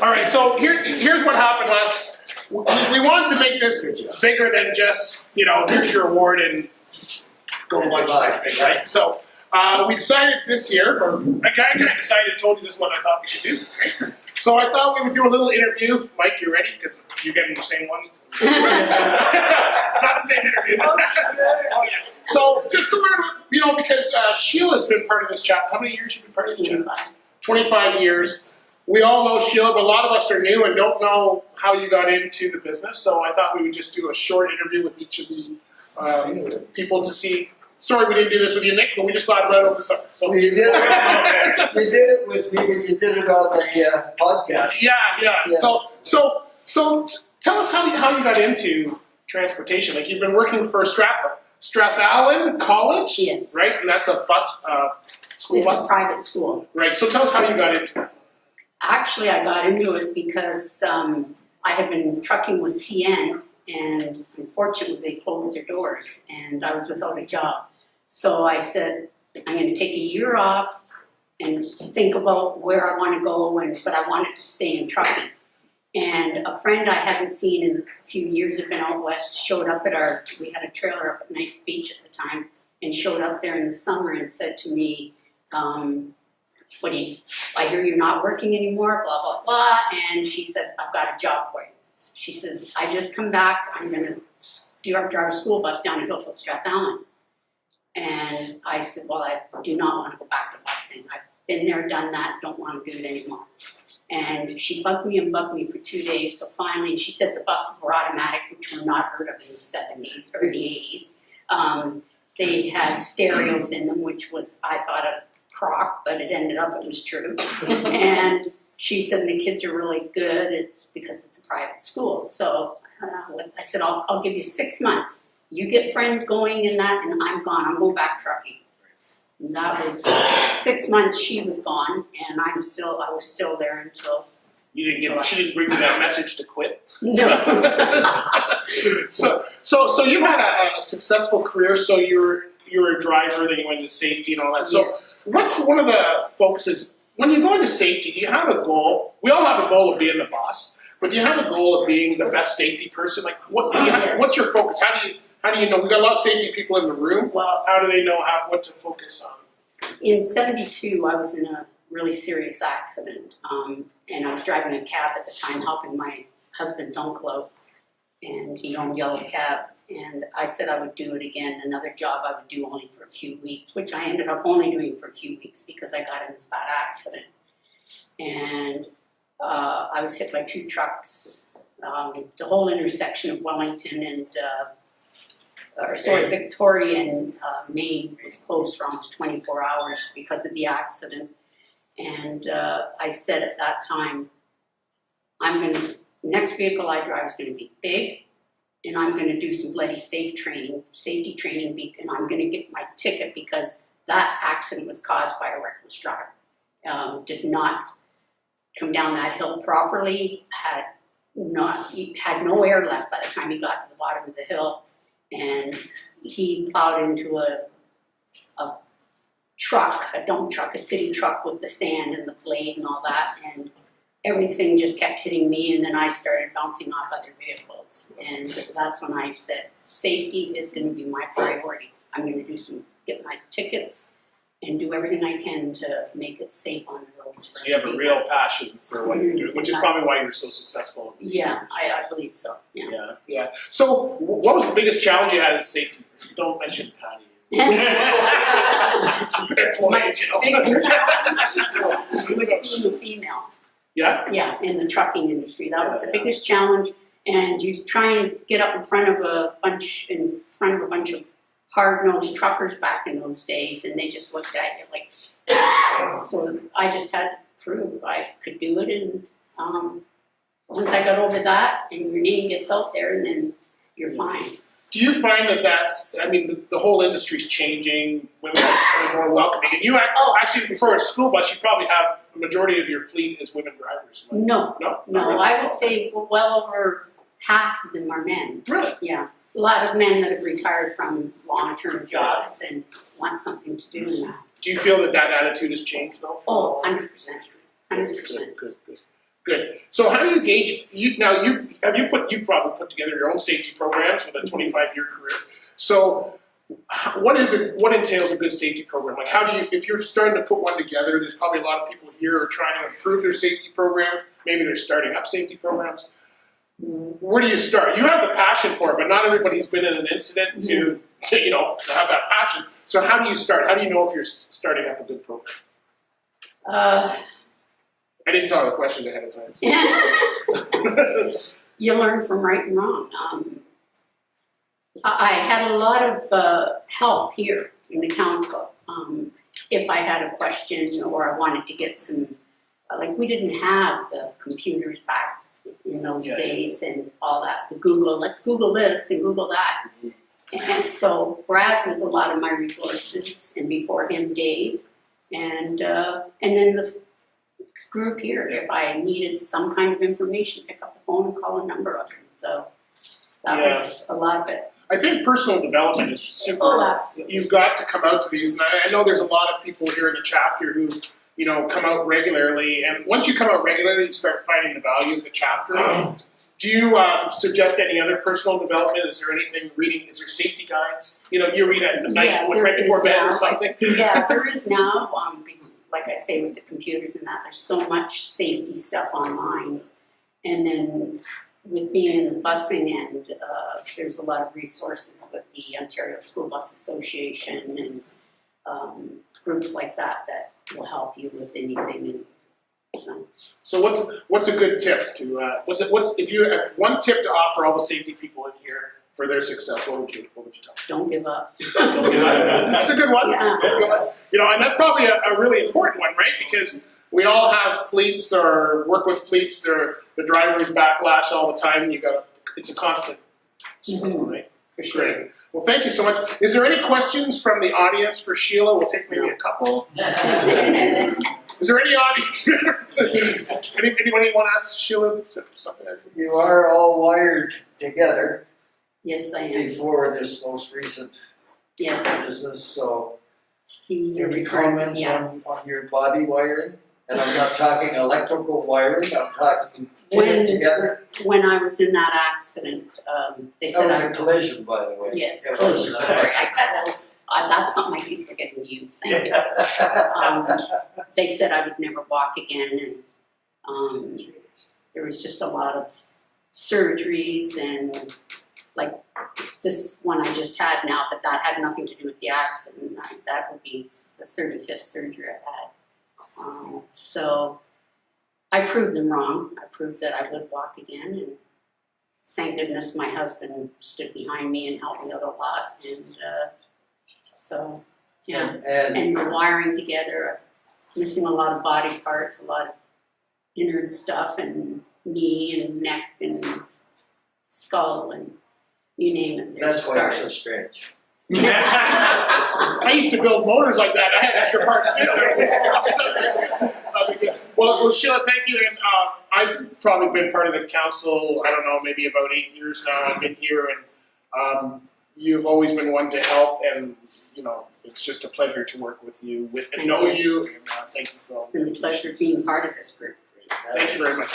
All right, so here's what happened last. We wanted to make this bigger than just, here's your award and go lunch type thing, right? So we decided this year, or I kind of decided, told you this is what I thought we should do. Right? So I thought we would do a little interview. Mike, you ready? Because you're getting the same one. Not the same interview. Oh, yeah. So just to learn, because Sheila's been part of this chat. How many years have you been part of this chat? 25 years. We all know Sheila, but a lot of us are new and don't know how you got into the business. So I thought we would just do a short interview with each of the people to see. Sorry, we didn't do this with you, Nick, but we just thought right over the summer. So you did it. You did it with me. You did it on the podcast. Yeah. So tell us how you got into transportation. Like you've been working for Strathallan College, yes, right? And that's a bus school. It's a private school, right? So tell us how you got into that. Actually, I got into it because I had been trucking with CN, and unfortunately they closed their doors, and I was without a job. So I said, I'm going to take a year off and think about where I want to go, but I wanted to stay in trucking. And a friend I hadn't seen in a few years, had been out west, showed up at we had a trailer up at Knights Beach at the time, and showed up there in the summer and said to me, I hear you're not working anymore, blah, blah, blah. And she said, I've got a job for you. She says, I just come back, I'm going to drive a school bus down to Hillfield Strathallan. And I said, well, I do not want to go back to busing. I've been there, done that, don't want to do it anymore. And she bugged me for 2 days. So finally, she said the buses were automatic, which were not heard of in the 70s or the 80s. They had stereos in them, which was, I thought, a crock, but it ended up it was true. And she said the kids are really good. It's because it's a private school. So I said, I'll give you 6 months. You get friends going in that, and I'm gone. I'm going back trucking. And that was 6 months. She was gone, and I was still there until. You didn't she didn't bring you that message to quit. No. So you've had a successful career. So you're a driver, then you went into safety and all that. So what's one of the focuses when you go into safety? Do you have a goal? We all have a goal of being the boss, but do you have a goal of being the best safety person? Like what's your focus? How do you know? We've got a lot of safety people in the room. Well, how do they know what to focus on? In '72, I was in a really serious accident, and I was driving a cab at the time, helping my husband's uncle out, and he owned a yellow cab. And I said I would do it again, another job I would do only for a few weeks, which I ended up only doing for a few weeks because I got in this bad accident. And I was hit by 2 trucks. The whole intersection of Wellington and, Victoria and Maine was closed for almost 24 hours because of the accident. And I said at that time, next vehicle I drive is going to be big, and I'm going to do some bloody safety training, and I'm going to get my ticket because that accident was caused by a reckless driver. Did not come down that hill properly, had no air left by the time he got to the bottom of the hill, and he plowed into a dump truck, a city truck with the sand and the blade and all that, and everything just kept hitting me, and then I started bouncing off other vehicles. And that's when I said, safety is going to be my priority. I'm going to get my tickets and do everything I can to make it safe on the road. So you have a real passion for what you're doing, which is probably why you're so successful. Yeah, I believe so. Yeah. So what was the biggest challenge you had as safety? Don't mention Patty. Employees, Was being a female. Yeah? Yeah, in the trucking industry. That was the biggest challenge. And you try and get up in front of a bunch of hard-nosed truckers back in those days, and they just looked at you like, so I just had to prove I could do it. And once I got over that, and your name gets out there, and then you're fine. Do you find the whole industry's changing, women are more welcoming, and you actually, for a school bus, you probably have the majority of your fleet is women drivers. No, really? I would say well over half of them are men. Really? Yeah. A lot of men that have retired from long-term jobs and want something to do now. Do you feel that attitude has changed, though? Oh, 100%. 100%. Good. Good. So how do you gauge, you've probably put together your own safety programs with a 25-year career. So what entails a good safety program? Like how do you, if you're starting to put one together, there's probably a lot of people here who are trying to improve their safety programs. Maybe they're starting up safety programs. Where do you start? You have the passion for it, but not everybody's been in an incident to have that passion. So how do you start? How do you know if you're starting up a good program? I didn't tell the questions ahead of time. So. You learn from right and wrong. I had a lot of help here in the council. If I had a question or I wanted to get some, like we didn't have the computers back in those days and all that. The Google, let's Google this and Google that. And so Brad was a lot of my resources, and before him, Dave, and then the group here. If I needed some kind of information, pick up the phone and call a number of them. So that was a lot of it. I think personal development is super. Oh, absolutely. You've got to come out to these, and I know there's a lot of people here in the chapter who, come out regularly. And once you come out regularly, you start finding the value of the chapter. Do you suggest any other personal development? Is there anything reading? Is there safety guides? You read at night right before bed or something. Yeah, there is now. Like I say, with the computers and that, there's so much safety stuff online. And then with being in the busing end, there's a lot of resources with the Ontario School Bus Association and groups like that will help you with anything. So what's a good tip to if you had one tip to offer all the safety people in here for their success, what would you tell them? Don't give up. That's a good one. Yeah. And that's probably a really important one, right? Because we all have fleets or work with fleets. The drivers backlash all the time. It's a constant struggle, right? For sure. Great. Well, thank you so much. Is there any questions from the audience for Sheila? We'll take maybe a couple. Is there any audience? Anybody want to ask Sheila something? You are all wired together. Yes, I am. Before this most recent business, so any comments on your body wiring? And I'm not talking electrical wiring, I'm talking putting together. When I was in that accident, they said That was a collision, by the way. Yes. It wasn't an accident. That's something I keep forgetting to use. Thank you. They said I would never walk again, and there was just a lot of surgeries and like this one I just had now, but that had nothing to do with the accident. That would be the 35th surgery I had. So I proved them wrong. I proved that I would walk again, and thank goodness my husband stood behind me and helped me out a lot. And so, yeah. And the wiring together, missing a lot of body parts, a lot of innard stuff, and knee and neck and skull and you name it. That's why it's so strange. I used to build motors like that. I had extra parts too. Well, Sheila, thank you. And I've probably been part of the council, I don't know, maybe about 8 years now. I've been here, and you've always been one to help. And, it's just a pleasure to work with you and know you. And thank you for all. It's been a pleasure being part of this group. Thank you very much.